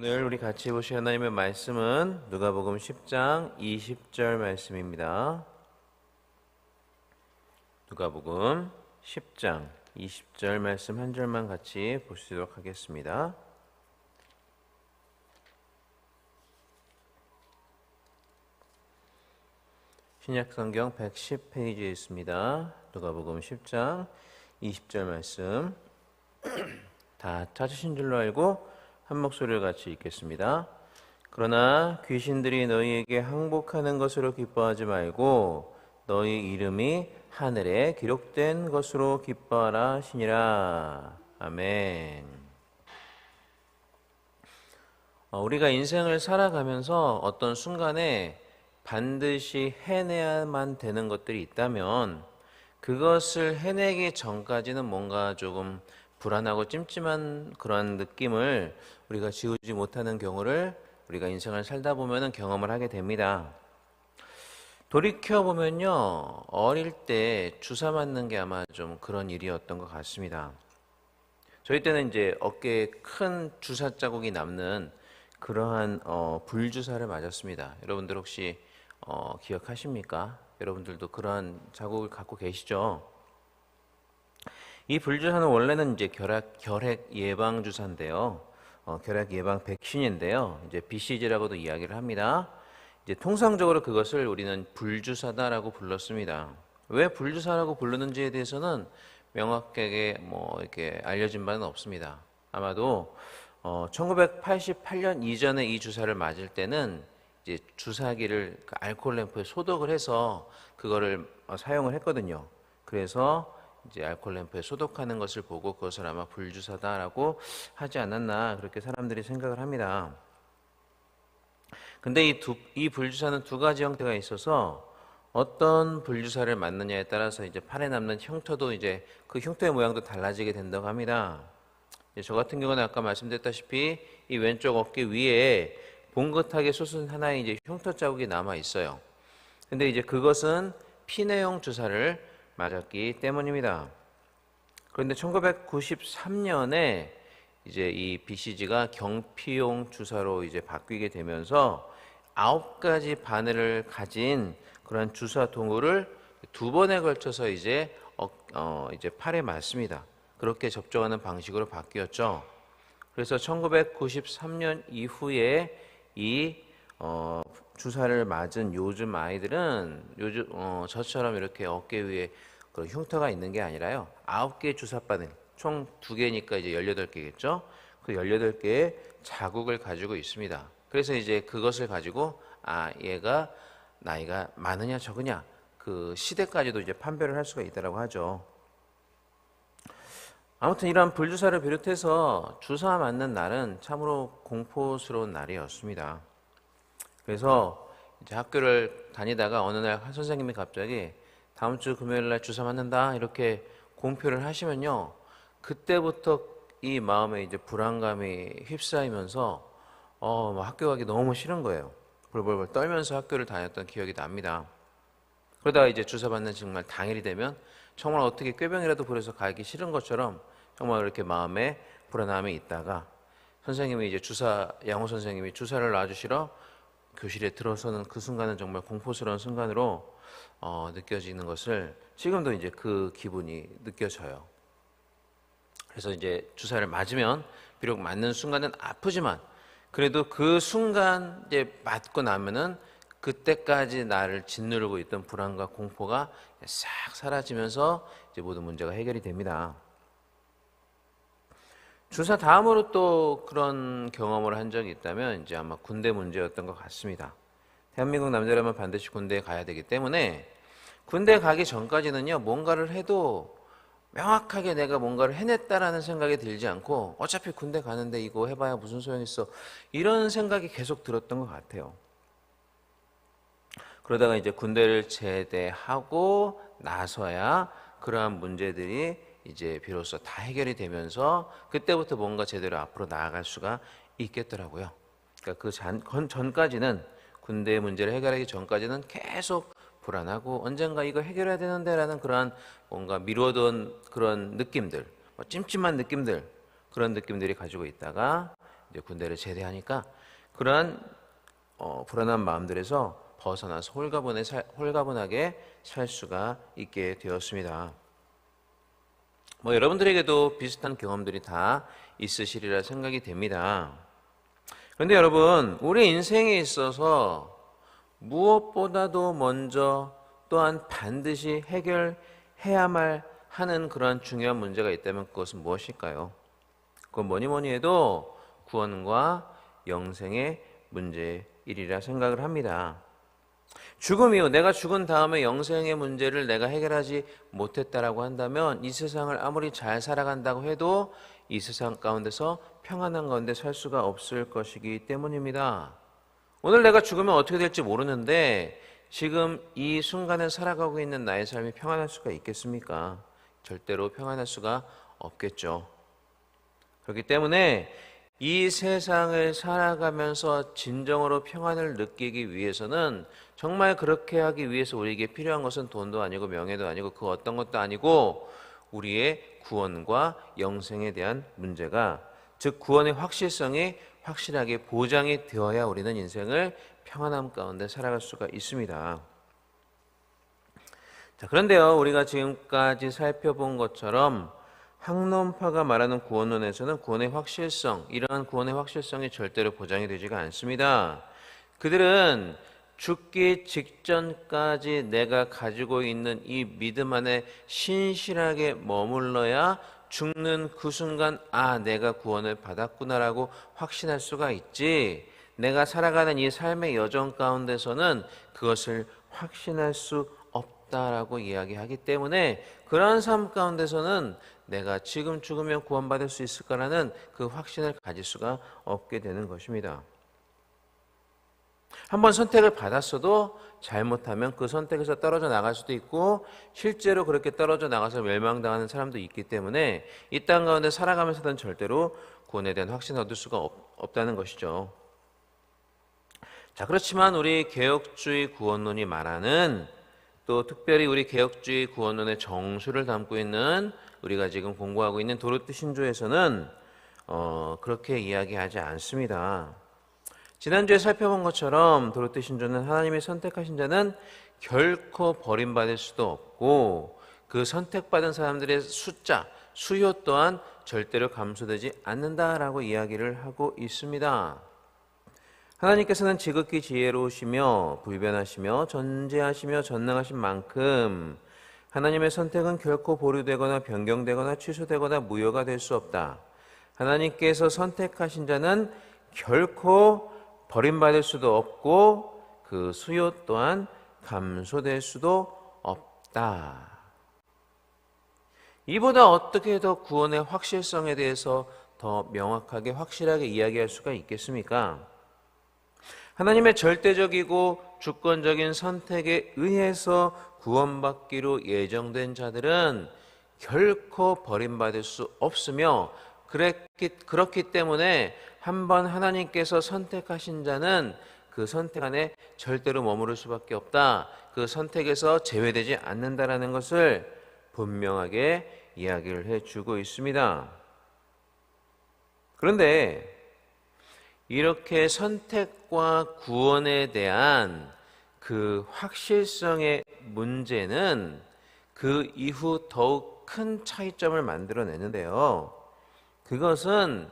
오늘 우리 같이 보실 하나님의 말씀은 누가복음 10장 20절 말씀입니다. 누가복음 10장 20절 말씀 한 절만 같이 보시도록 하겠습니다. 신약성경 110페이지에 있습니다. 누가복음 10장 20절 말씀 다 찾으신 줄로 알고 한 목소리를 같이 읽겠습니다. 그러나 귀신들이 너희에게 항복하는 것으로 기뻐하지 말고 너희 이름이 하늘에 기록된 것으로 기뻐하라 하시니라. 아멘. 우리가 인생을 살아가면서 어떤 순간에 반드시 해내야만 되는 것들이 있다면 그것을 해내기 전까지는 뭔가 조금 불안하고 찜찜한 그런 느낌을 우리가 지우지 못하는 경우를 우리가 인생을 살다 보면 경험을 하게 됩니다. 돌이켜보면요, 어릴 때 주사 맞는 게 아마 좀 그런 일이었던 것 같습니다. 저희 때는 이제 어깨에 큰 주사 자국이 남는 그러한 불주사를 맞았습니다. 여러분들 혹시 기억하십니까? 여러분들도 그러한 자국을 갖고 계시죠? 이 불주사는 원래는 이제 결핵 예방 주사인데요. 결핵 예방 백신인데요. 이제 BCG라고도 이야기를 합니다. 이제 통상적으로 그것을 우리는 불주사다라고 불렀습니다. 왜 불주사라고 부르는지에 대해서는 명확하게 이렇게 알려진 바는 없습니다. 아마도 1988년 이전에 이 주사를 맞을 때는 이제 주사기를 알코올 램프에 소독을 해서 그거를 사용을 했거든요. 그래서 이제 알코올 램프에 소독하는 것을 보고 그것을 아마 불주사다라고 하지 않았나 그렇게 사람들이 생각을 합니다. 근데 이 불주사는 두 가지 형태가 있어서 어떤 불주사를 맞느냐에 따라서 이제 팔에 남는 흉터도 이제 그 흉터의 모양도 달라지게 된다고 합니다. 저 같은 경우는 아까 말씀드렸다시피 이 왼쪽 어깨 위에 봉긋하게 솟은 하나의 이제 흉터 자국이 남아 있어요. 근데 이제 그것은 피내용 주사를 맞았기 때문입니다. 그런데 1993년에 이제 이 BCG가 경피용 주사로 이제 바뀌게 되면서 9가지 바늘을 가진 그런 주사 도구를 두 번에 걸쳐서 이제 이제 팔에 맞습니다. 그렇게 접종하는 방식으로 바뀌었죠. 그래서 1993년 이후에 이 주사를 맞은 요즘 아이들은 저처럼 이렇게 어깨 위에 그 흉터가 있는 게 아니라요. 9개의 주사바늘, 총 2개니까 이제 18개겠죠. 그 18개의 자국을 가지고 있습니다. 그래서 이제 그것을 가지고 얘가 나이가 많으냐 적으냐 그 시대까지도 이제 판별을 할 수가 있다고 하죠. 아무튼 이러한 불주사를 비롯해서 주사 맞는 날은 참으로 공포스러운 날이었습니다. 그래서 이제 학교를 다니다가 어느 날 한 선생님이 갑자기 다음 주 금요일 날 주사 맞는다 이렇게 공표를 하시면요, 그때부터 이 마음에 이제 불안감이 휩싸이면서 학교 가기 너무 싫은 거예요. 벌벌벌 떨면서 학교를 다녔던 기억이 납니다. 그러다가 이제 주사 맞는 정말 당일이 되면 정말 어떻게 꾀병이라도 부려서 가기 싫은 것처럼 정말 이렇게 마음에 불안함이 있다가 선생님이 이제 양호 선생님이 주사를 놔주시러 교실에 들어서는 그 순간은 정말 공포스러운 순간으로 느껴지는 것을 지금도 이제 그 기분이 느껴져요. 그래서 이제 주사를 맞으면 비록 맞는 순간은 아프지만 그래도 그 순간 이제 맞고 나면은 그때까지 나를 짓누르고 있던 불안과 공포가 싹 사라지면서 이제 모든 문제가 해결이 됩니다. 주사 다음으로 또 그런 경험을 한 적이 있다면 이제 아마 군대 문제였던 것 같습니다. 대한민국 남자라면 반드시 군대에 가야 되기 때문에 군대 가기 전까지는요, 뭔가를 해도 명확하게 내가 뭔가를 해냈다라는 생각이 들지 않고 어차피 군대 가는데 이거 해봐야 무슨 소용 있어 이런 생각이 계속 들었던 것 같아요. 그러다가 이제 군대를 제대하고 나서야 그러한 문제들이 이제 비로소 다 해결이 되면서 그때부터 뭔가 제대로 앞으로 나아갈 수가 있겠더라고요. 그러니까 그 전까지는 군대 문제를 해결하기 전까지는 계속 불안하고 언젠가 이거 해결해야 되는데라는 그러한 뭔가 미뤄둔 그런 느낌들, 찜찜한 느낌들, 그런 느낌들이 가지고 있다가 이제 군대를 제대하니까 그러한 불안한 마음들에서 벗어나서 홀가분하게 살 수가 있게 되었습니다. 뭐 여러분들에게도 비슷한 경험들이 다 있으시리라 생각이 됩니다. 그런데 여러분, 우리 인생에 있어서 무엇보다도 먼저 또한 반드시 해결해야만 하는 그런 중요한 문제가 있다면 그것은 무엇일까요? 그건 뭐니 해도 구원과 영생의 문제이리라 생각을 합니다. 죽음이요. 내가 죽은 다음에 영생의 문제를 내가 해결하지 못했다라고 한다면 이 세상을 아무리 잘 살아간다고 해도 이 세상 가운데서 평안한 가운데 살 수가 없을 것이기 때문입니다. 오늘 내가 죽으면 어떻게 될지 모르는데 지금 이 순간에 살아가고 있는 나의 삶이 평안할 수가 있겠습니까? 절대로 평안할 수가 없겠죠. 그렇기 때문에 이 세상을 살아가면서 진정으로 평안을 느끼기 위해서는 정말 그렇게 하기 위해서 우리에게 필요한 것은 돈도 아니고 명예도 아니고 그 어떤 것도 아니고 우리의 구원과 영생에 대한 문제가, 즉 구원의 확실성이 확실하게 보장이 되어야 우리는 인생을 평안함 가운데 살아갈 수가 있습니다. 자, 그런데요, 우리가 지금까지 살펴본 것처럼 학론파가 말하는 구원론에서는 구원의 확실성, 이러한 구원의 확실성이 절대로 보장이 되지가 않습니다. 그들은 죽기 직전까지 내가 가지고 있는 이 믿음 안에 신실하게 머물러야 죽는 그 순간 내가 구원을 받았구나라고 확신할 수가 있지, 내가 살아가는 이 삶의 여정 가운데서는 그것을 확신할 수 없다라고 이야기하기 때문에 그러한 삶 가운데서는 내가 지금 죽으면 구원받을 수 있을까라는 그 확신을 가질 수가 없게 되는 것입니다. 한번 선택을 받았어도 잘못하면 그 선택에서 떨어져 나갈 수도 있고 실제로 그렇게 떨어져 나가서 멸망당하는 사람도 있기 때문에 이 땅 가운데 살아가면서는 절대로 구원에 대한 확신을 얻을 수가 없다는 것이죠. 자, 그렇지만 우리 개혁주의 구원론이 말하는, 또 특별히 우리 개혁주의 구원론의 정수를 담고 있는 우리가 지금 공부하고 있는 도르트 신조에서는 그렇게 이야기하지 않습니다. 지난주에 살펴본 것처럼 도르트 신조는 하나님이 선택하신 자는 결코 버림받을 수도 없고 그 선택받은 사람들의 숫자, 수요 또한 절대로 감소되지 않는다라고 이야기를 하고 있습니다. 하나님께서는 지극히 지혜로우시며 불변하시며 전지하시며 전능하신 만큼 하나님의 선택은 결코 보류되거나 변경되거나 취소되거나 무효가 될 수 없다. 하나님께서 선택하신 자는 결코 버림받을 수도 없고 그 수요 또한 감소될 수도 없다. 이보다 어떻게 더 구원의 확실성에 대해서 더 명확하게 확실하게 이야기할 수가 있겠습니까? 하나님의 절대적이고 주권적인 선택에 의해서 구원받기로 예정된 자들은 결코 버림받을 수 없으며 그렇기 때문에 한번 하나님께서 선택하신 자는 그 선택 안에 절대로 머무를 수밖에 없다. 그 선택에서 제외되지 않는다라는 것을 분명하게 이야기를 해주고 있습니다. 그런데 이렇게 선택과 구원에 대한 그 확실성의 문제는 그 이후 더욱 큰 차이점을 만들어내는데요. 그것은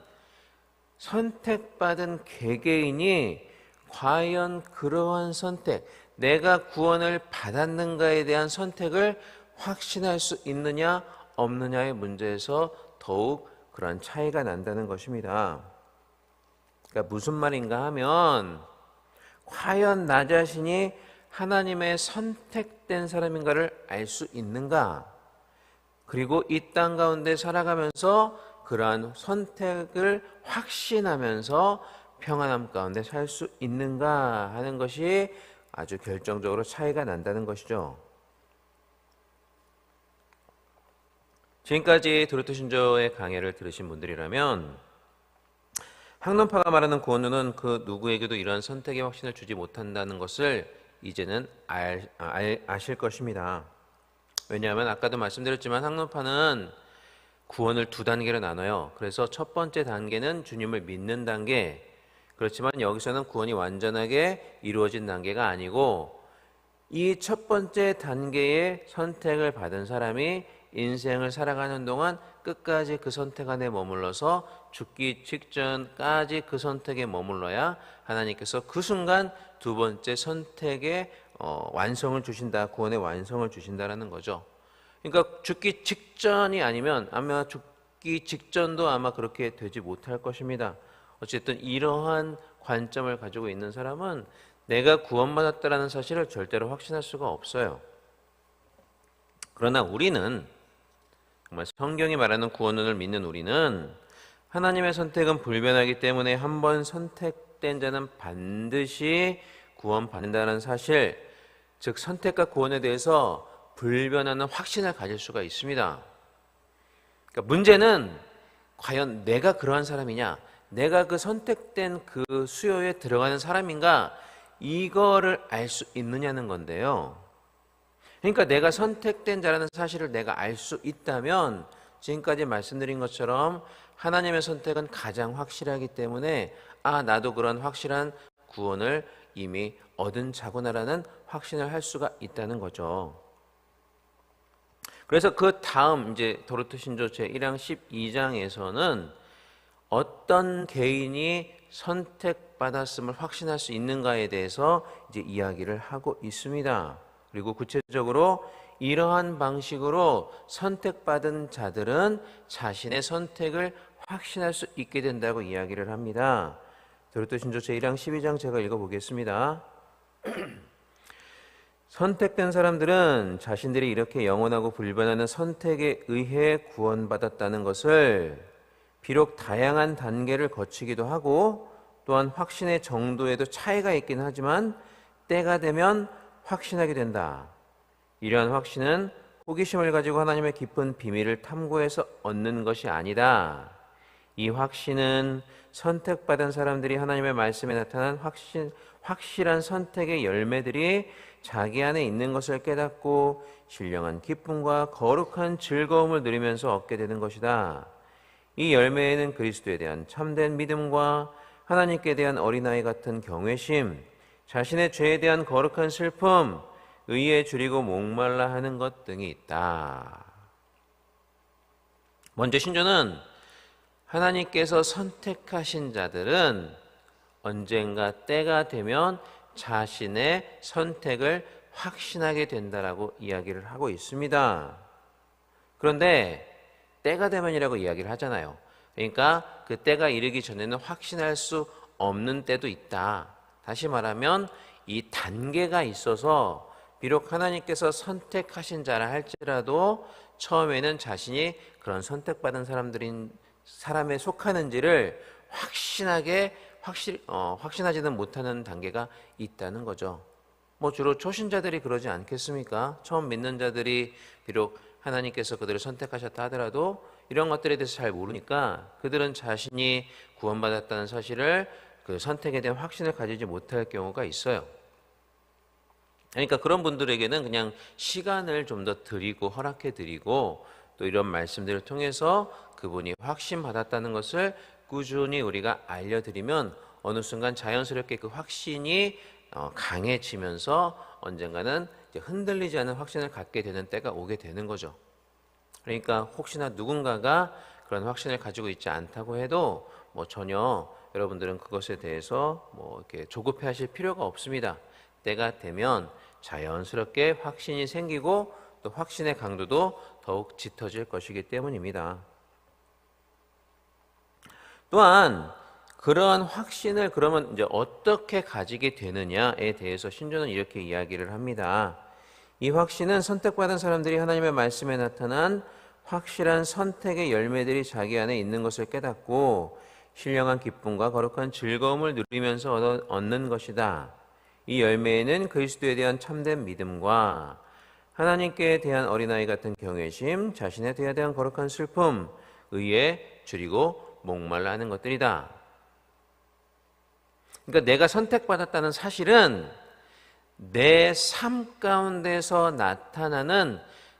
선택받은 개개인이 과연 그러한 선택, 내가 구원을 받았는가에 대한 선택을 확신할 수 있느냐 없느냐의 문제에서 더욱 그런 차이가 난다는 것입니다. 그러니까 무슨 말인가 하면 과연 나 자신이 하나님의 선택된 사람인가를 알 수 있는가? 그리고 이 땅 가운데 살아가면서 그러한 선택을 확신하면서 평안함 가운데 살 수 있는가 하는 것이 아주 결정적으로 차이가 난다는 것이죠. 지금까지 도르트 신조의 강해를 들으신 분들이라면 학론파가 말하는 구원론은 그 누구에게도 이러한 선택의 확신을 주지 못한다는 것을 이제는 아실 것입니다. 왜냐하면 아까도 말씀드렸지만 학론파는 구원을 두 단계로 나눠요. 그래서 첫 번째 단계는 주님을 믿는 단계. 그렇지만 여기서는 구원이 완전하게 이루어진 단계가 아니고 이 첫 번째 단계의 선택을 받은 사람이 인생을 살아가는 동안 끝까지 그 선택 안에 머물러서 죽기 직전까지 그 선택에 머물러야 하나님께서 그 순간 두 번째 선택의 완성을 주신다, 구원의 완성을 주신다라는 거죠. 그러니까 죽기 직전이 아니면 아마 죽기 직전도 아마 그렇게 되지 못할 것입니다. 어쨌든 이러한 관점을 가지고 있는 사람은 내가 구원받았다라는 사실을 절대로 확신할 수가 없어요. 그러나 우리는 정말 성경이 말하는 구원을 믿는 우리는 하나님의 선택은 불변하기 때문에 한 번 선택된 자는 반드시 구원받는다는 사실, 즉 선택과 구원에 대해서 불변하는 확신을 가질 수가 있습니다. 그러니까 문제는 과연 내가 그러한 사람이냐, 내가 그 선택된 그 수요에 들어가는 사람인가, 이거를 알 수 있느냐는 건데요. 그러니까 내가 선택된 자라는 사실을 내가 알 수 있다면 지금까지 말씀드린 것처럼 하나님의 선택은 가장 확실하기 때문에 나도 그런 확실한 구원을 이미 얻은 자구나라는 확신을 할 수가 있다는 거죠. 그래서 그 다음 이제 도르트 신조 제1장 12장에서는 어떤 개인이 선택받았음을 확신할 수 있는가에 대해서 이제 이야기를 하고 있습니다. 그리고 구체적으로 이러한 방식으로 선택받은 자들은 자신의 선택을 확신할 수 있게 된다고 이야기를 합니다. 도르트 신조 제1장 12장 제가 읽어보겠습니다. 선택된 사람들은 자신들이 이렇게 영원하고 불변하는 선택에 의해 구원받았다는 것을 비록 다양한 단계를 거치기도 하고 또한 확신의 정도에도 차이가 있긴 하지만 때가 되면 확신하게 된다. 이러한 확신은 호기심을 가지고 하나님의 깊은 비밀을 탐구해서 얻는 것이 아니다. 이 확신은 선택받은 사람들이 하나님의 말씀에 나타난 확실한 선택의 열매들이 자기 안에 있는 것을 깨닫고 신령한 기쁨과 거룩한 즐거움을 누리면서 얻게 되는 것이다. 이 열매에는 그리스도에 대한 참된 믿음과 하나님께 대한 어린아이 같은 경외심, 자신의 죄에 대한 거룩한 슬픔, 의에 줄이고 목말라 하는 것 등이 있다. 먼저 신조는 하나님께서 선택하신 자들은 언젠가 때가 되면 자신의 선택을 확신하게 된다라고 이야기를 하고 있습니다. 그런데 때가 되면이라고 이야기를 하잖아요. 그러니까 그 때가 이르기 전에는 확신할 수 없는 때도 있다. 다시 말하면 이 단계가 있어서 비록 하나님께서 선택하신 자라 할지라도 처음에는 자신이 그런 선택받은 사람에 속하는지를 확신하지는 못하는 단계가 있다는 거죠. 주로 초신자들이 그러지 않겠습니까? 처음 믿는 자들이 비록 하나님께서 그들을 선택하셨다 하더라도 이런 것들에 대해서 잘 모르니까 그들은 자신이 구원받았다는 사실을 그 선택에 대한 확신을 가지지 못할 경우가 있어요. 그러니까 그런 분들에게는 그냥 시간을 좀 더 드리고 허락해 드리고 또 이런 말씀들을 통해서 그분이 확신받았다는 것을 꾸준히 우리가 알려드리면 어느 순간 자연스럽게 그 확신이 강해지면서 언젠가는 흔들리지 않은 확신을 갖게 되는 때가 오게 되는 거죠. 그러니까 혹시나 누군가가 그런 확신을 가지고 있지 않다고 해도 전혀 여러분들은 그것에 대해서 이렇게 조급해하실 필요가 없습니다. 때가 되면 자연스럽게 확신이 생기고 또 확신의 강도도 더욱 짙어질 것이기 때문입니다. 또한 그러한 확신을 그러면 이제 어떻게 가지게 되느냐에 대해서 신조는 이렇게 이야기를 합니다. 이 확신은 선택받은 사람들이 하나님의 말씀에 나타난 확실한 선택의 열매들이 자기 안에 있는 것을 깨닫고 신령한 기쁨과 거룩한 즐거움을 누리면서 얻는 것이다. 이 열매에는 그리스도에 대한 참된 믿음과 하나님께 대한 어린아이 같은 경외심, 자신에 대한 거룩한 슬픔, 의에 줄이고 목말라 하는 것들이다. 그러니까 내가 선택받았다는 사실은 내 삶 가운데서 나타나는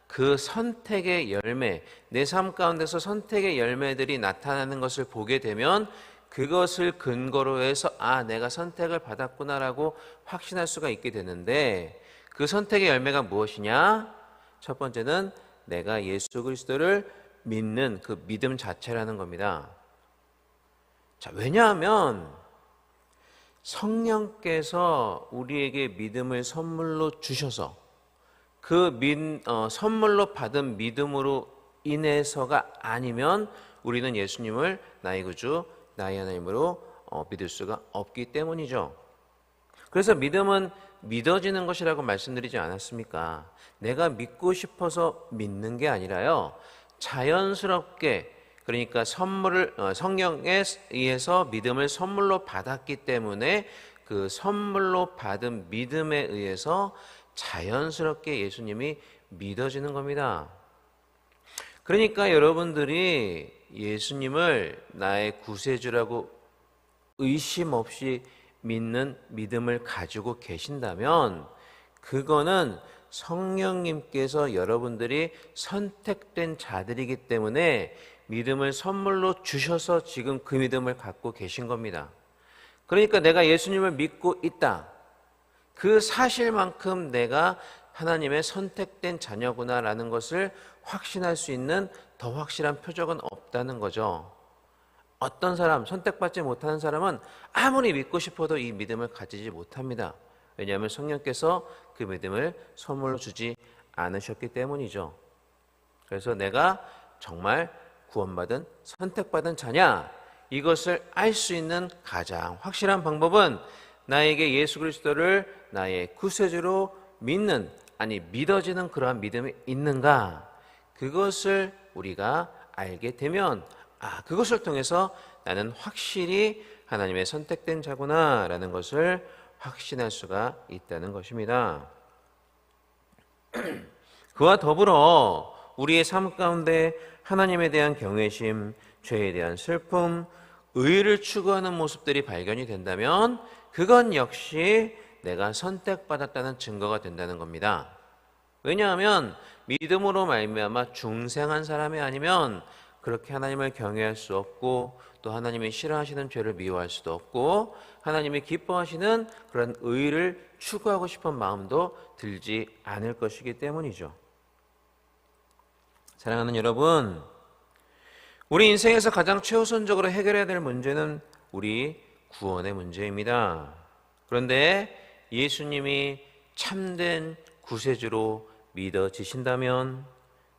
그 선택의 열매, 내 삶 가운데서 선택의 열매들이 나타나는 것을 보게 되면 그것을 근거로 해서 내가 선택을 받았구나라고 확신할 수가 있게 되는데, 그 선택의 열매가 무엇이냐? 첫 번째는 내가 예수 그리스도를 믿는 그 믿음 자체라는 겁니다. 자, 왜냐하면 성령께서 우리에게 믿음을 선물로 주셔서 그 선물로 받은 믿음으로 인해서가 아니면 우리는 예수님을 나의 구주, 나의 하나님으로 믿을 수가 없기 때문이죠. 그래서 믿음은 믿어지는 것이라고 말씀드리지 않았습니까? 내가 믿고 싶어서 믿는 게 아니라요, 자연스럽게, 그러니까 성령에 의해서 믿음을 선물로 받았기 때문에 그 선물로 받은 믿음에 의해서 자연스럽게 예수님이 믿어지는 겁니다. 그러니까 여러분들이 예수님을 나의 구세주라고 의심 없이 믿는 믿음을 가지고 계신다면, 그거는 성령님께서 여러분들이 선택된 자들이기 때문에 믿음을 선물로 주셔서 지금 그 믿음을 갖고 계신 겁니다. 그러니까 내가 예수님을 믿고 있다, 그 사실만큼 내가 하나님의 선택된 자녀구나라는 것을 확신할 수 있는 더 확실한 표적은 없다는 거죠. 어떤 사람, 선택받지 못하는 사람은 아무리 믿고 싶어도 이 믿음을 가지지 못합니다. 왜냐하면 성령께서 그 믿음을 선물로 주지 않으셨기 때문이죠. 그래서 내가 정말 구원받은, 선택받은 자냐, 이것을 알 수 있는 가장 확실한 방법은 나에게 예수 그리스도를 나의 구세주로 믿는, 믿어지는 그러한 믿음이 있는가, 그것을 우리가 알게 되면 그것을 통해서 나는 확실히 하나님의 선택된 자구나 라는 것을 확신할 수가 있다는 것입니다. 그와 더불어 우리의 삶 가운데 하나님에 대한 경외심, 죄에 대한 슬픔, 의를 추구하는 모습들이 발견이 된다면 그건 역시 내가 선택받았다는 증거가 된다는 겁니다. 왜냐하면 믿음으로 말미암아 중생한 사람이 아니면 그렇게 하나님을 경외할 수 없고, 또 하나님이 싫어하시는 죄를 미워할 수도 없고, 하나님이 기뻐하시는 그런 의를 추구하고 싶은 마음도 들지 않을 것이기 때문이죠. 사랑하는 여러분, 우리 인생에서 가장 최우선적으로 해결해야 될 문제는 우리 구원의 문제입니다. 그런데 예수님이 참된 구세주로 믿어지신다면,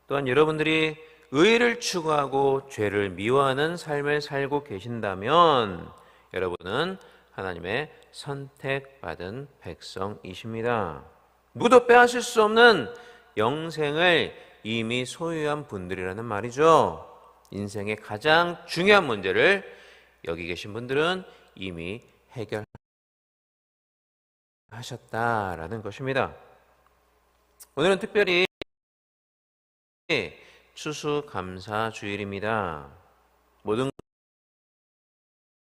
또한 여러분들이 의를 추구하고 죄를 미워하는 삶을 살고 계신다면 여러분은 하나님의 선택받은 백성이십니다. 누구도 빼앗을 수 없는 영생을 이미 소유한 분들이라는 말이죠. 인생의 가장 중요한 문제를 여기 계신 분들은 이미 해결하셨다라는 것입니다. 오늘은 특별히 추수감사 주일입니다. 모든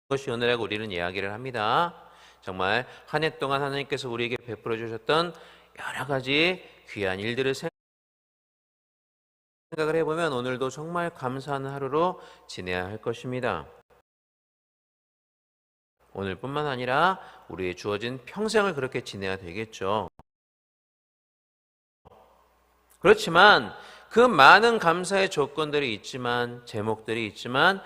것이 은혜라고 우리는 이야기를 합니다. 정말 한 해 동안 하나님께서 우리에게 베풀어 주셨던 여러 가지 귀한 일들을 생각을 해보면 오늘도 정말 감사하는 하루로 지내야 할 것입니다. 오늘뿐만 아니라 우리의 주어진 평생을 그렇게 지내야 되겠죠. 그렇지만 그 많은 감사의 조건들이 있지만, 제목들이 있지만,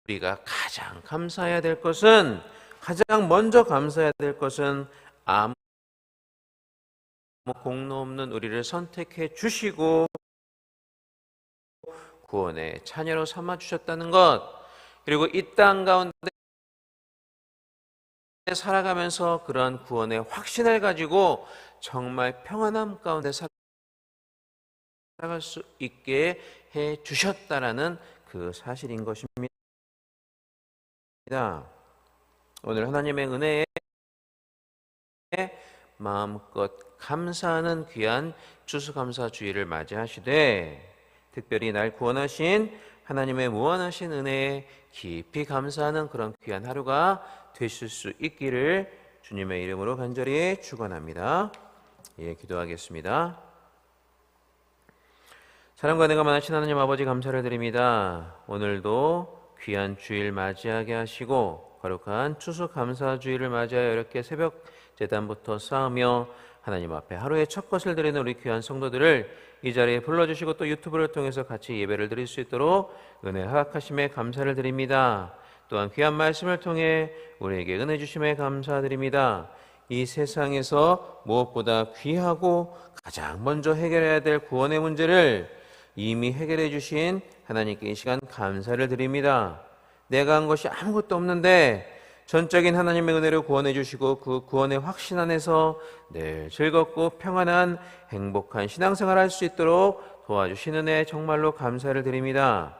우리가 가장 감사해야 될 것은, 가장 먼저 감사해야 될 것은 아무 공로 없는 우리를 선택해 주시고 구원의 자녀로 삼아 주셨다는 것, 그리고 이 땅 가운데 살아가면서 그런 구원의 확신을 가지고 정말 평안함 가운데 살아갈 수 있게 해 주셨다라는 그 사실인 것입니다. 오늘 하나님의 은혜에 마음껏 감사하는 귀한 추수감사 주일을 맞이하시되, 특별히 날 구원하신 하나님의 무한하신 은혜에 깊이 감사하는 그런 귀한 하루가 되실 수 있기를 주님의 이름으로 간절히 축원합니다. 기도하겠습니다. 사랑과 은혜가 많으신 하나님 아버지 감사를 드립니다. 오늘도 귀한 주일 맞이하게 하시고 거룩한 추수감사주일을 맞이하여 이렇게 새벽 제단부터 쌓으며 하나님 앞에 하루의 첫 것을 드리는 우리 귀한 성도들을 이 자리에 불러주시고 또 유튜브를 통해서 같이 예배를 드릴 수 있도록 은혜 허락하심에 감사를 드립니다. 또한 귀한 말씀을 통해 우리에게 은혜 주심에 감사드립니다. 이 세상에서 무엇보다 귀하고 가장 먼저 해결해야 될 구원의 문제를 이미 해결해 주신 하나님께 이 시간 감사를 드립니다. 내가 한 것이 아무것도 없는데 전적인 하나님의 은혜로 구원해 주시고 그 구원의 확신 안에서 늘 즐겁고 평안한 행복한 신앙생활을 할 수 있도록 도와주신 은혜 정말로 감사를 드립니다.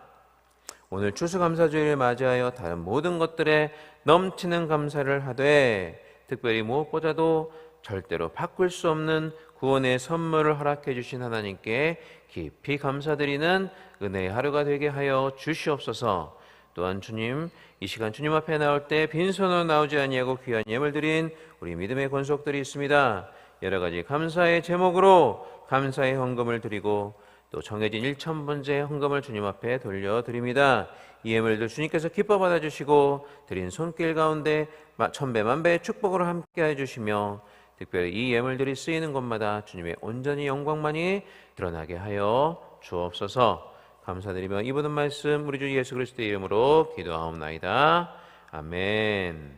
오늘 추수감사주일을 맞이하여 다른 모든 것들에 넘치는 감사를 하되 특별히 무엇보다도 절대로 바꿀 수 없는 구원의 선물을 허락해 주신 하나님께 깊이 감사드리는 은혜의 하루가 되게 하여 주시옵소서. 또한 주님, 이 시간 주님 앞에 나올 때 빈손으로 나오지 아니하고 귀한 예물 드린 우리 믿음의 권속들이 있습니다. 여러 가지 감사의 제목으로 감사의 헌금을 드리고 또 정해진 1,000번째 헌금을 주님 앞에 돌려드립니다. 이 예물들 주님께서 기뻐 받아주시고 드린 손길 가운데 천배만배의 축복으로 함께해 주시며 특별히 이 예물들이 쓰이는 곳마다 주님의 온전히 영광만이 드러나게 하여 주옵소서. 감사드리며 이 모든 말씀 우리 주 예수 그리스도의 이름으로 기도하옵나이다. 아멘.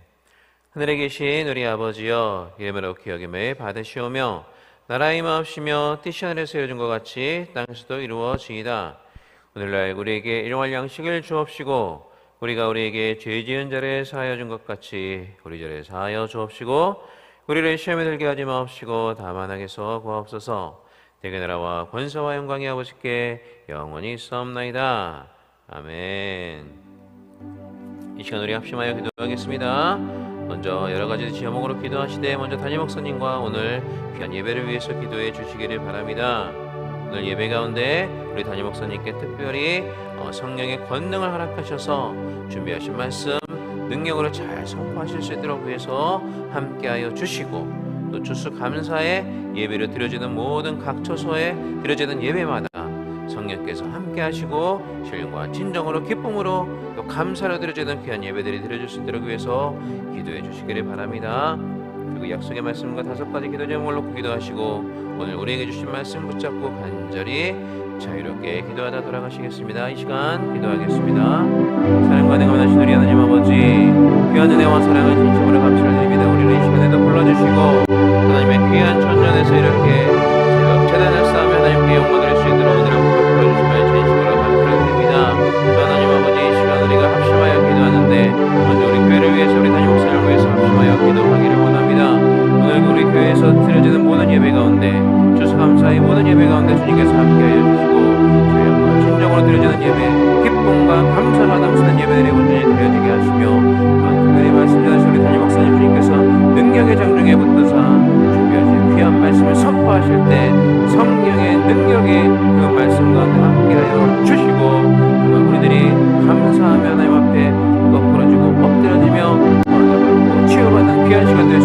하늘에 계신 우리 아버지여, 이름으로 기억임을 받으시오며 나라의 마옵시며 뜻이 하늘에서 이루어진 것 같이 땅에서도 이루어지이다. 오늘날 우리에게 일용할 양식을 주옵시고 우리가 우리에게 죄 지은 자를 사하여 준 것 같이 우리 죄를 사하여 주옵시고 우리를 시험에 들게 하지 마옵시고 다만 악에서 구하옵소서. 대개 나라와 권세와 영광이 아버지께 영원히 있사옵나이다. 아멘. 이 시간 우리 합심하여 기도하겠습니다. 먼저 여러 가지 제목으로 기도하시되 먼저 담임 목사님과 오늘 귀한 예배를 위해서 기도해 주시기를 바랍니다. 오늘 예배 가운데 우리 담임 목사님께 특별히 성령의 권능을 허락하셔서 준비하신 말씀 능력으로 잘 선포하실 수 있도록 위해서 함께하여 주시고 또 추수감사의 예배로 드려지는 모든 각 처소에 드려지는 예배마다 성령께서 함께하시고 신령과 진정으로 기쁨으로 또 감사로 드려지는 귀한 예배들이 드려질 수 있도록 위해서 기도해 주시기를 바랍니다. 그리고 약속의 말씀과 5가지 기도 제목을 놓고 기도하시고 오늘 우리에게 주신 말씀 붙잡고 간절히 자유롭게 기도하다 돌아가시겠습니다. 이 시간 기도하겠습니다. 사랑과 은혜가 많으신 우리 하나님 아버지, 귀한 은혜와 사랑을 진심으로 감사를 드립니다. 우리를 이 시간에도 불러주시고 하나님의 귀한 전전에서 이렇게 새벽 제단을 쌓으며 하나님께 영광 드릴 수 있도록 은혜를 불러주시며 진심으로 감사를 드립니다. 하나님 아버지, 이 시간 우리가 합심하여 기도하는데 먼저 우리 교회를 위해서 우리 담임 목사님을 위해서 합심하여 기도하기를 원합니다. 오늘 우리 교회에서 드려지는 모든 예배 가운데 추수감사의 모든 예배 가운데 주님께서 함께하여 주시고 주님과 진정으로 드려지는 예배 기쁨과 감사가 넘치는 예배들이 온전히 드려지게 하시며 또한 특별히 말씀 전하신 우리 담임 목사님 주님께서 능력의 장중에 붙드사 준비하신 귀한 말씀을 선포하실 때 성령의 능력이 그 말씀 가운데 함께하여 주시고 정말 우리들이 감사하며 하나님 앞에 엎드러지고 엎드려지며 치유받는 귀한 시간 되시